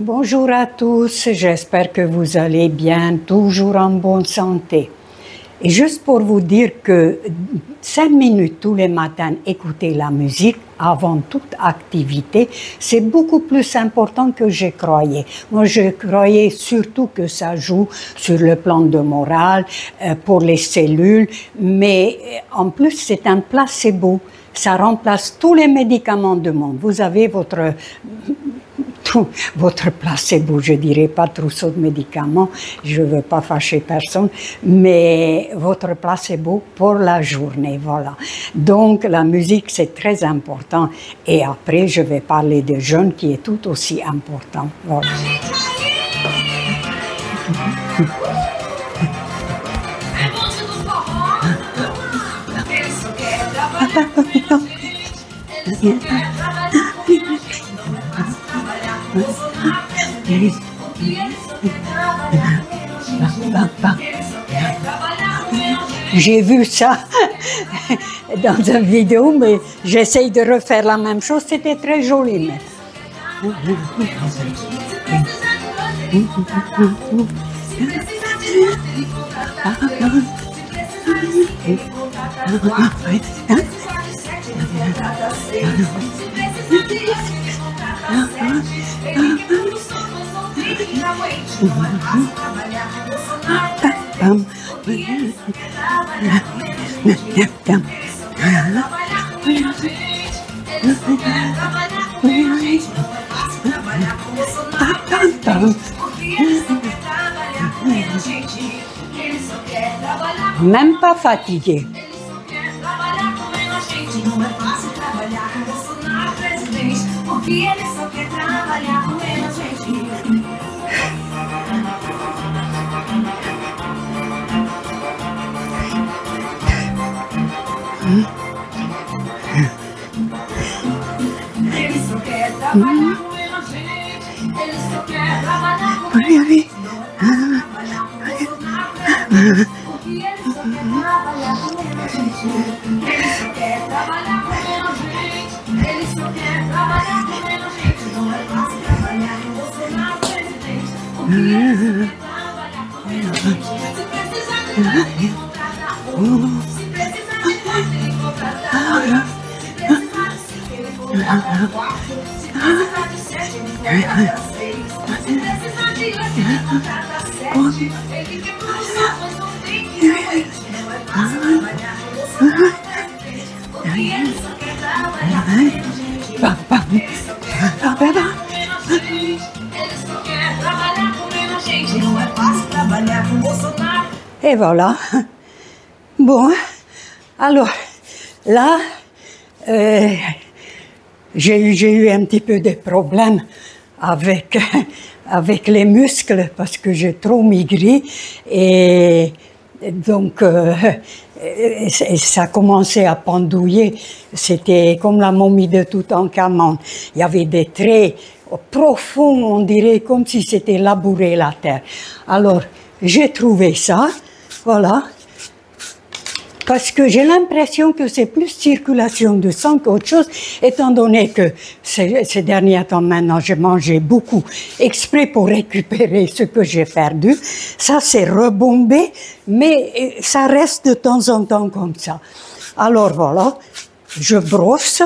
Bonjour à tous, j'espère que vous allez bien, toujours en bonne santé. Et juste pour vous dire que 5 minutes tous les matins, écouter la musique avant toute activité, c'est beaucoup plus important que je croyais. Moi, je croyais surtout que ça joue sur le plan de morale, pour les cellules, mais en plus, c'est un placebo. Ça remplace tous les médicaments du monde. Vous avez votre placebo, je dirais pas trousseau de médicaments, je veux pas fâcher personne, mais votre placebo pour la journée, voilà. Donc la musique c'est très important et après je vais parler des jeunes qui est tout aussi important, voilà. J'ai vu ça dans une vidéo, mais j'essaye de refaire la même chose, c'était très joli. Mais... Même pas fatigué. Et voilà. Bon, alors là, j'ai eu un petit peu de problèmes avec les muscles parce que j'ai trop maigri et donc ça commençait à pendouiller. C'était comme la momie de Toutankhamon. Il y avait des traits profonds, on dirait comme si c'était labouré la terre. Alors, j'ai trouvé ça, voilà, parce que j'ai l'impression que c'est plus circulation de sang qu'autre chose, étant donné que ces derniers temps maintenant, j'ai mangé beaucoup, exprès pour récupérer ce que j'ai perdu. Ça, c'est rebombé, mais ça reste de temps en temps comme ça. Alors voilà, je brosse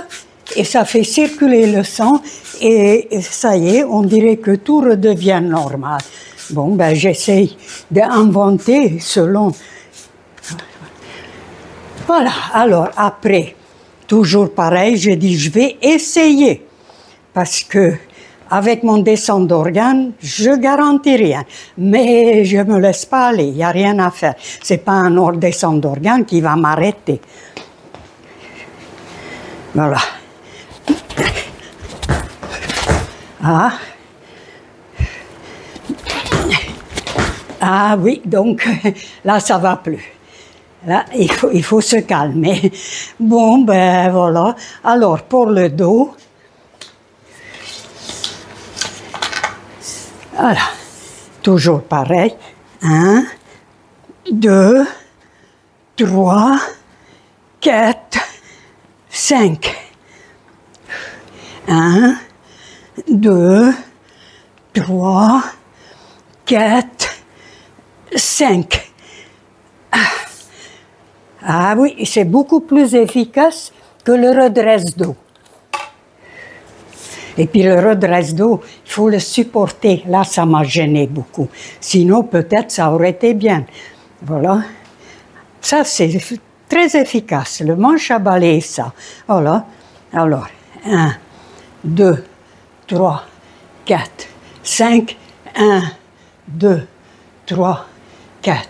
et ça fait circuler le sang et ça y est, on dirait que tout redevient normal. Bon, ben j'essaye d'inventer selon... Voilà, alors après, toujours pareil, j'ai dit je vais essayer. Parce que avec mon descente d'organes, je garantis rien. Mais je me laisse pas aller, il n'y a rien à faire. C'est pas un descente d'organes qui va m'arrêter. Voilà. Ah. Ah oui, donc là, ça va plus. Là, il faut se calmer. Bon, ben voilà. Alors, pour le dos, voilà, toujours pareil. 1, 2, 3, 4, 5. 1, 2, 3, 4, 5. Ah oui, c'est beaucoup plus efficace que le redresse-dos. Et puis le redresse-dos, il faut le supporter. Là, ça m'a gêné beaucoup. Sinon, peut-être, ça aurait été bien. Voilà. Ça, c'est très efficace. Le manche à balai, ça. Voilà. Alors, 1, 2, 3, 4, 5. 1, 2, 3, 4,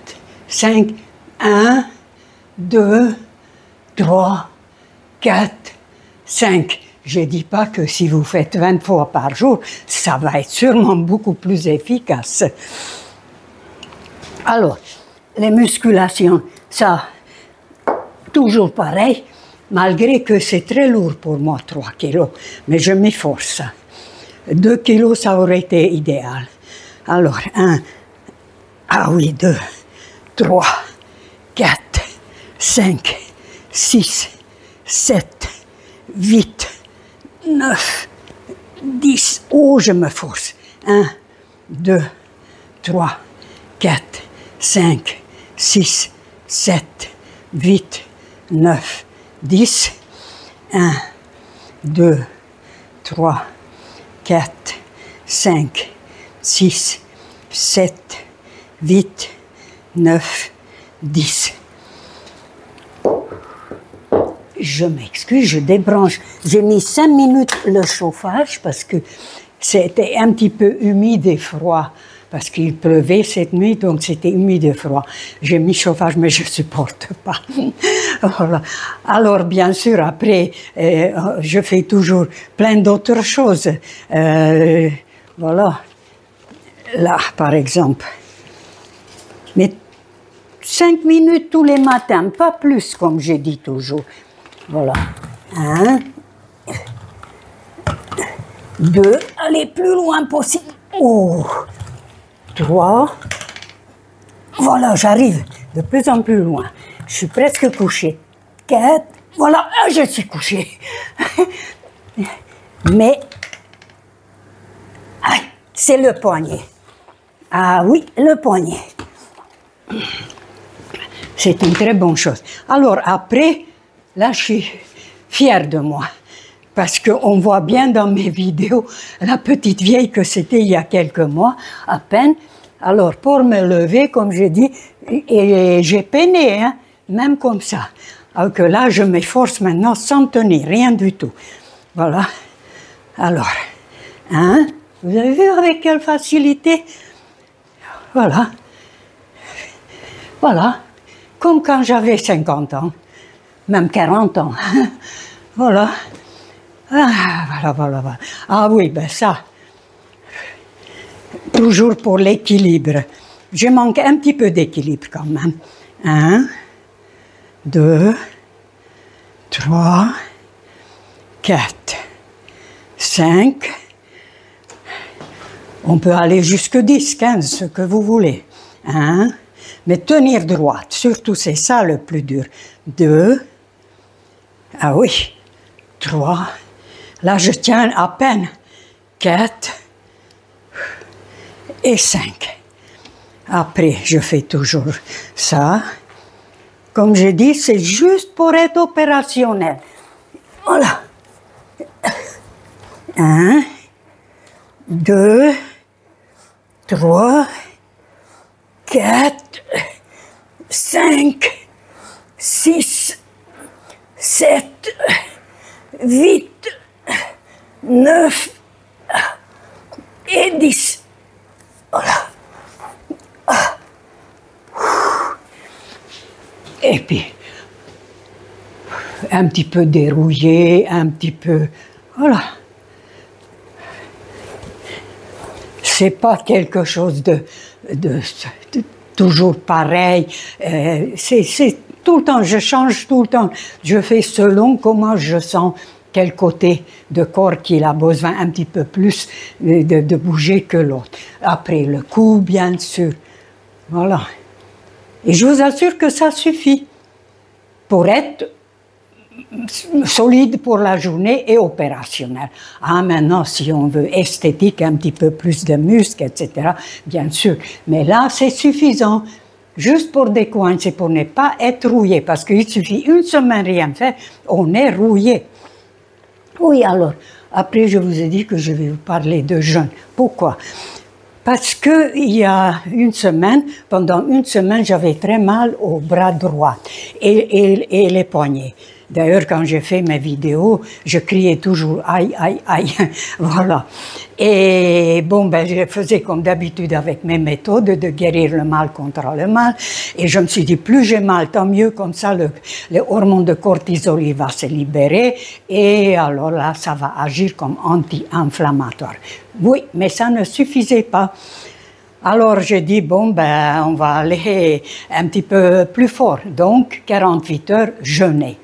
5. 1, 2, 3, 4, 5. Je ne dis pas que si vous faites 20 fois par jour, ça va être sûrement beaucoup plus efficace. Alors, les musculations, ça, toujours pareil, malgré que c'est très lourd pour moi, 3 kilos, mais je m'efforce. 2 kilos, ça aurait été idéal. Alors, 1, ah oui, 2, 3, 4, 5, 6, 7, 8, 9, 10. Oh, je me force. 1, 2, 3, 4, 5, 6, 7, 8, 9, 10. 1, 2, 3, 4, 5, 6, 7, 8, 9, 10. Je m'excuse, je débranche. J'ai mis 5 minutes le chauffage parce que c'était un petit peu humide et froid. Parce qu'il pleuvait cette nuit, donc c'était humide et froid. J'ai mis chauffage, mais je ne supporte pas. Voilà. Alors, bien sûr, après, je fais toujours plein d'autres choses. Voilà. Là, par exemple. Mais 5 minutes tous les matins, pas plus, comme j'ai dit toujours. Voilà. 1, 2, allez, plus loin possible. Oh, 3. Voilà, j'arrive de plus en plus loin. Je suis presque couché. 4. Voilà, je suis couché. Mais, c'est le poignet. Ah oui, le poignet. C'est une très bonne chose. Alors après, là, je suis fière de moi. Parce qu'on voit bien dans mes vidéos la petite vieille que c'était il y a quelques mois, à peine. Alors, pour me lever, comme j'ai dit, et j'ai peiné, hein, même comme ça. Alors que là, je m'efforce maintenant sans tenir, rien du tout. Voilà. Alors, hein, vous avez vu avec quelle facilité? Voilà. Voilà. Comme quand j'avais 50 ans, même 40 ans. Voilà. Ah, voilà. Ah oui, ben ça, toujours pour l'équilibre. Je manque un petit peu d'équilibre quand même. 1, 2, 3, 4, 5. On peut aller jusque 10, 15, ce que vous voulez. 1, mais tenir droite, surtout c'est ça le plus dur. 2, ah oui, 3. Là, je tiens à peine 4 et 5. Après, je fais toujours ça. Comme je dis, c'est juste pour être opérationnel. Voilà. 1, 2, 3, 4, 5, 6, 7, 8, 9 et 10. Voilà. Et puis, un petit peu dérouillé, un petit peu... Voilà. C'est pas quelque chose de toujours pareil. C'est tout le temps, je change tout le temps. Je fais selon comment je sens quel côté de corps qu'il a besoin un petit peu plus de bouger que l'autre. Après le cou, bien sûr. Voilà. Et je vous assure que ça suffit pour être solide pour la journée et opérationnel. Ah, maintenant, si on veut esthétique, un petit peu plus de muscles, etc., bien sûr. Mais là, c'est suffisant. Juste pour décoincer, pour ne pas être rouillé, parce qu'il suffit une semaine rien faire, on est rouillé. Oui, alors, après, je vous ai dit que je vais vous parler de jeûne. Pourquoi? Parce que il y a une semaine, pendant une semaine, j'avais très mal au bras droit et les poignets. D'ailleurs, quand j'ai fait mes vidéos, je criais toujours « aïe, aïe, aïe ». Voilà. Et bon, ben, je faisais comme d'habitude avec mes méthodes de guérir le mal contre le mal. Et je me suis dit, plus j'ai mal, tant mieux, comme ça, le hormone de cortisol, il va se libérer. Et alors là, ça va agir comme anti-inflammatoire. Oui, mais ça ne suffisait pas. Alors j'ai dit, bon, ben, on va aller un petit peu plus fort. Donc, 48 heures, jeûner.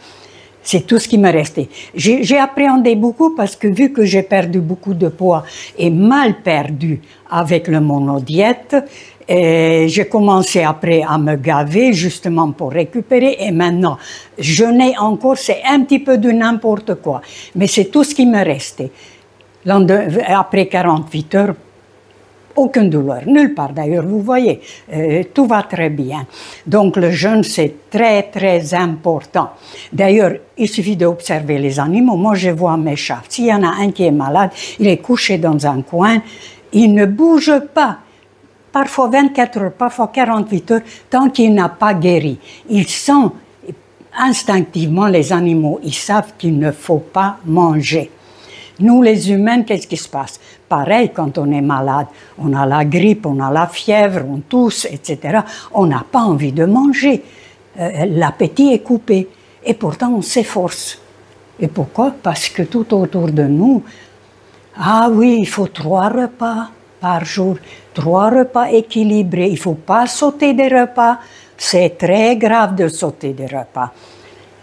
C'est tout ce qui me restait. J'ai appréhendé beaucoup parce que vu que j'ai perdu beaucoup de poids et mal perdu avec le monodiète, j'ai commencé après à me gaver justement pour récupérer et maintenant jeûner encore, c'est un petit peu de n'importe quoi. Mais c'est tout ce qui me restait. Après 48 heures, aucune douleur, nulle part d'ailleurs, vous voyez, tout va très bien. Donc le jeûne, c'est très très important. D'ailleurs, il suffit d'observer les animaux. Moi, je vois mes chats. S'il y en a un qui est malade, il est couché dans un coin, il ne bouge pas. Parfois 24 heures, parfois 48 heures, tant qu'il n'a pas guéri. Ils sentent instinctivement, les animaux, ils savent qu'il ne faut pas manger. Nous, les humains, qu'est-ce qui se passe? Pareil, quand on est malade, on a la grippe, on a la fièvre, on tousse, etc. On n'a pas envie de manger. L'appétit est coupé. Et pourtant, on s'efforce. Et pourquoi? Parce que tout autour de nous, ah oui, il faut 3 repas par jour, 3 repas équilibrés. Il ne faut pas sauter des repas. C'est très grave de sauter des repas.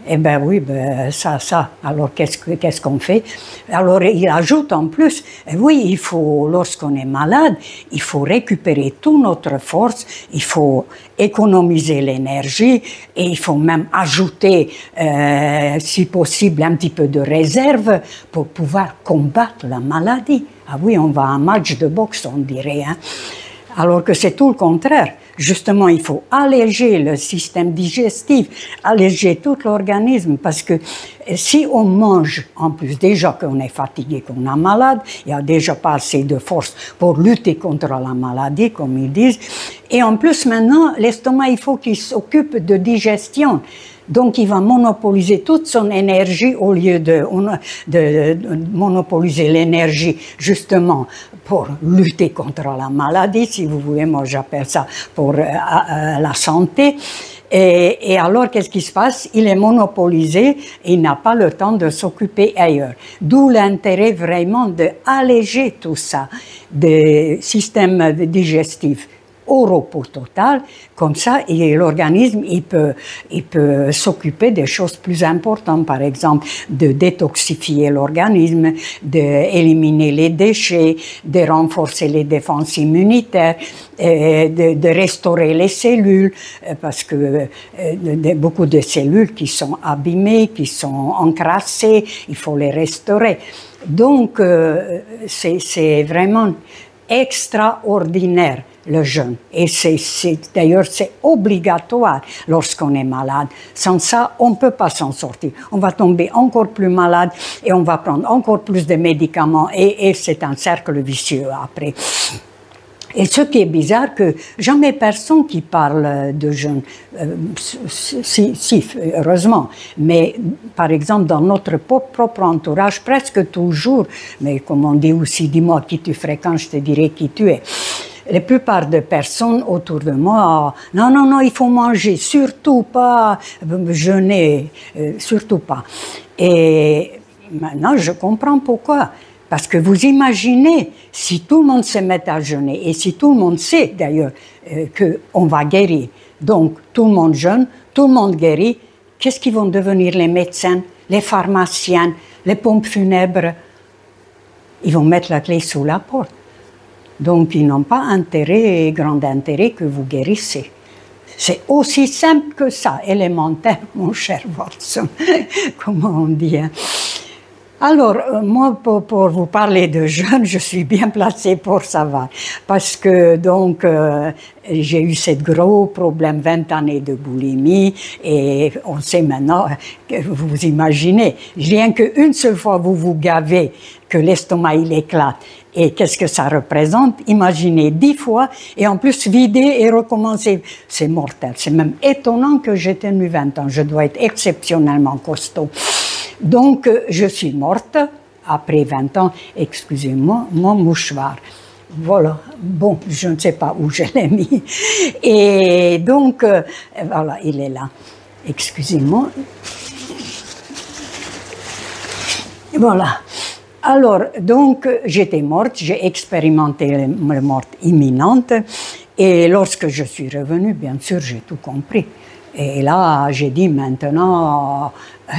Eh bien oui, ben ça. Alors qu'est-ce qu'on fait? Alors il ajoute en plus, oui, il faut, lorsqu'on est malade, il faut récupérer toute notre force, il faut économiser l'énergie et il faut même ajouter, si possible, un petit peu de réserve pour pouvoir combattre la maladie. Ah oui, on va à un match de boxe, on dirait, hein. Alors que c'est tout le contraire. Justement, il faut alléger le système digestif, alléger tout l'organisme, parce que si on mange, en plus déjà qu'on est fatigué, qu'on est malade, il n'y a déjà pas assez de force pour lutter contre la maladie, comme ils disent, et en plus maintenant, l'estomac, il faut qu'il s'occupe de digestion. Donc, il va monopoliser toute son énergie au lieu de monopoliser l'énergie justement pour lutter contre la maladie, si vous voulez, moi j'appelle ça pour la santé. Et alors, qu'est-ce qui se passe? Il est monopolisé, il n'a pas le temps de s'occuper ailleurs. D'où l'intérêt vraiment d'alléger tout ça, des systèmes digestifs au repos total, comme ça, l'organisme il peut s'occuper des choses plus importantes, par exemple de détoxifier l'organisme, d'éliminer les déchets, de renforcer les défenses immunitaires, de restaurer les cellules, parce que beaucoup de cellules qui sont abîmées, qui sont encrassées, il faut les restaurer. Donc, c'est vraiment extraordinaire le jeûne. Et d'ailleurs, c'est obligatoire lorsqu'on est malade. Sans ça, on ne peut pas s'en sortir. On va tomber encore plus malade et on va prendre encore plus de médicaments et c'est un cercle vicieux après. Et ce qui est bizarre, que jamais personne qui parle de jeûne, si, heureusement, mais par exemple dans notre propre entourage, presque toujours, mais comme on dit aussi, dis-moi qui tu fréquentes, je te dirai qui tu es. La plupart des personnes autour de moi, non, il faut manger, surtout pas jeûner, surtout pas. Et maintenant, je comprends pourquoi. Parce que vous imaginez, si tout le monde se met à jeûner, et si tout le monde sait d'ailleurs qu'on va guérir, donc tout le monde jeûne, tout le monde guérit, qu'est-ce qu'ils vont devenir les médecins, les pharmaciens, les pompes funèbres? Ils vont mettre la clé sous la porte. Donc ils n'ont pas grand intérêt que vous guérissez. C'est aussi simple que ça, élémentaire, mon cher Watson, comment on dit. Hein. Alors, moi, pour vous parler de jeunes, je suis bien placée pour savoir. Parce que, donc, j'ai eu ce gros problème, 20 années de boulimie, et on sait maintenant, que vous imaginez, rien qu'une seule fois vous vous gavez, que l'estomac il éclate, et qu'est-ce que ça représente? Imaginez 10 fois, et en plus vider et recommencer. C'est mortel. C'est même étonnant que j'ai tenu 20 ans. Je dois être exceptionnellement costaud. Donc, je suis morte après 20 ans. Excusez-moi, mon mouchoir. Voilà. Bon, je ne sais pas où je l'ai mis. Et donc, voilà, il est là. Excusez-moi. Voilà. Alors, donc, j'étais morte, j'ai expérimenté la mort imminente. Et lorsque je suis revenue, bien sûr, j'ai tout compris. Et là, j'ai dit maintenant,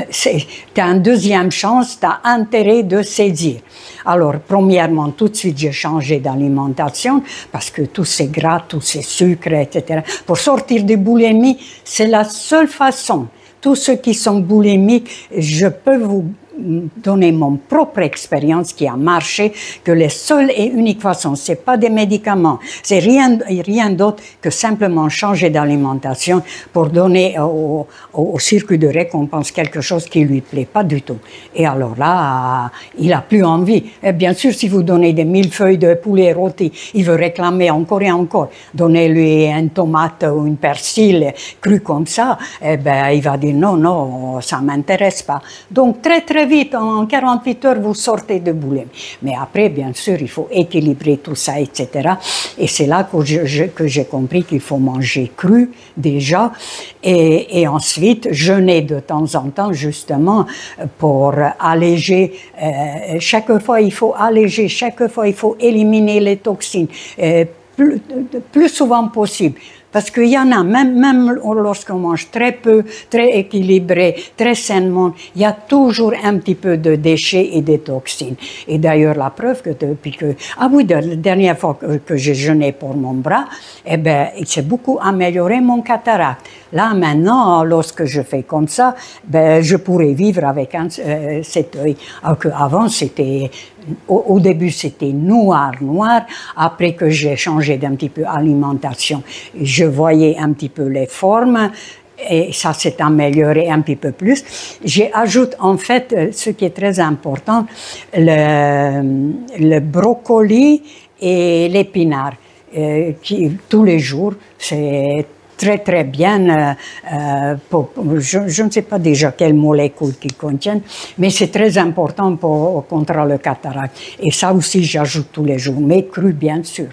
tu as une deuxième chance, tu as intérêt de saisir. Alors, premièrement, tout de suite, j'ai changé d'alimentation parce que tous ces gras, tous ces sucres, etc. Pour sortir de boulimie, c'est la seule façon. Tous ceux qui sont boulimiques, je peux vous donner mon propre expérience qui a marché, que la seule et unique façon, c'est pas des médicaments, c'est rien d'autre que simplement changer d'alimentation pour donner au circuit de récompense quelque chose qui lui plaît pas du tout. Et alors là, il a plus envie. Et bien sûr, si vous donnez des millefeuilles de poulet rôti, il veut réclamer encore et encore. Donnez-lui une tomate ou une persil crue comme ça, eh ben, il va dire non, non, ça m'intéresse pas. Donc très vite, en 48 heures, vous sortez de boulimie. Mais après, bien sûr, il faut équilibrer tout ça, etc. Et c'est là que j'ai compris qu'il faut manger cru, déjà, et ensuite jeûner de temps en temps, justement, pour alléger. Chaque fois, il faut alléger, chaque fois, il faut éliminer les toxines, plus souvent possible. Parce qu'il y en a, même lorsqu'on mange très peu, très équilibré, très sainement, il y a toujours un petit peu de déchets et de toxines. Et d'ailleurs, la preuve que depuis que... Ah oui, la dernière fois que j'ai jeûné pour mon bras, eh ben, il s'est beaucoup amélioré mon cataracte. Là, maintenant, lorsque je fais comme ça, ben, je pourrais vivre avec cet œil. Alors qu'avant, c'était... Au début, c'était noir. Après que j'ai changé d'un petit peu d'alimentation, je voyais un petit peu les formes et ça s'est amélioré un petit peu plus. J'ajoute en fait, ce qui est très important, le brocoli et l'épinard, qui tous les jours, c'est très bien, je ne sais pas déjà quelles molécules qu'ils contiennent, mais c'est très important contre le cataracte. Et ça aussi, j'ajoute tous les jours, mais cru bien sûr.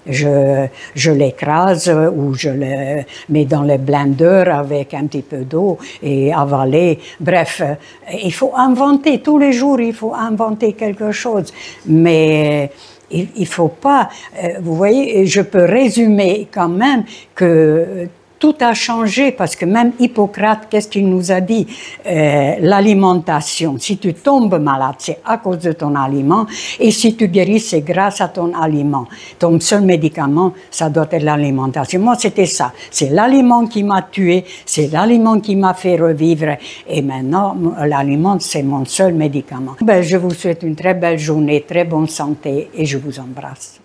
Je l'écrase ou je le mets dans le blender avec un petit peu d'eau et avaler. Bref, il faut inventer, tous les jours, il faut inventer quelque chose. Mais il faut pas, vous voyez, je peux résumer quand même que tout a changé parce que même Hippocrate, qu'est-ce qu'il nous a dit? L'alimentation, si tu tombes malade, c'est à cause de ton aliment, et si tu guéris, c'est grâce à ton aliment. Ton seul médicament, ça doit être l'alimentation. Moi, c'était ça. C'est l'aliment qui m'a tué, c'est l'aliment qui m'a fait revivre, et maintenant, l'aliment, c'est mon seul médicament. Ben, je vous souhaite une très belle journée, très bonne santé, et je vous embrasse.